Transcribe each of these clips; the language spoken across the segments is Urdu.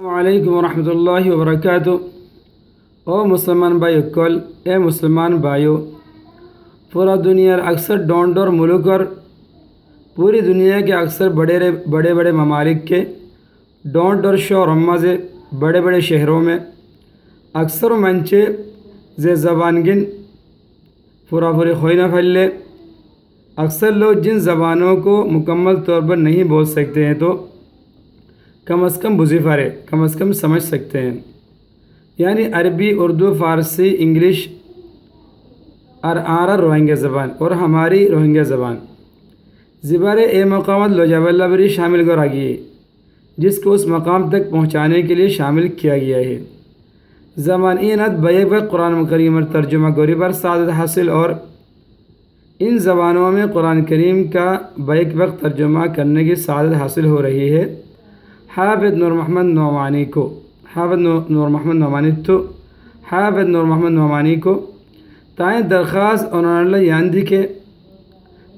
السلام علیکم ورحمۃ اللہ وبرکاتہ۔ او مسلمان بھائی کل اے مسلمان بھائیو، پورا دنیا اکثر ڈونڈ اور ملک اور پوری دنیا کے اکثر بڑے بڑے ممالک کے ڈونٹ اور شور اما سے بڑے بڑے شہروں میں اکثر منچے زے زبان گن پوری خوئی نہ پھیلے۔ اکثر لوگ جن زبانوں کو مکمل طور پر نہیں بول سکتے ہیں تو کم از کم بزیفارے کم از کم سمجھ سکتے ہیں، یعنی عربی، اردو، فارسی، انگلش اور آرا روہنگیا زبان اور ہماری روہنگیا زبان زبارے اے مقامات لوجابلہ بری شامل کر آگئی، جس کو اس مقام تک پہنچانے کے لیے شامل کیا گیا ہے۔ زبان اینت بیک وقت قرآن کریم اور ترجمہ گوری پر سعادت حاصل، اور ان زبانوں میں قرآن کریم کا بیک وقت ترجمہ کرنے کی سعادت حاصل ہو رہی ہے۔ حافظ نور محمد نعمانی کو تائیں درخواست انہوں نے یاندھی کے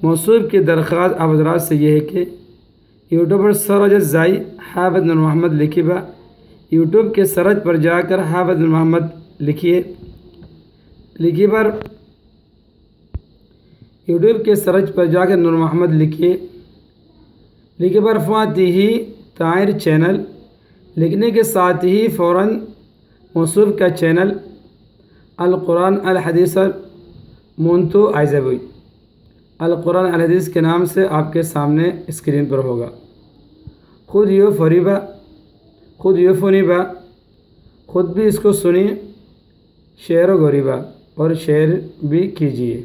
موصوف کی درخواست آپ حضرات سے یہ ہے کہ یوٹیوب پر سرچ زائی حافظ نور محمد لکھی با، یوٹیوب کے سرچ پر جا کر حافظ نور محمد لکھیے، یوٹیوب کے سرچ پر جا کر نور محمد لکھے پر فاتی ہی طاہر چینل لکھنے کے ساتھ ہی فوراً موصوف کا چینل القرآن الحدیث مونتو آئزبوئی القرآن الحدیث کے نام سے آپ کے سامنے اسکرین پر ہوگا۔ خود فونیبا خود بھی اس کو سنیے، شیئر و غریبا اور شیئر بھی کیجیے۔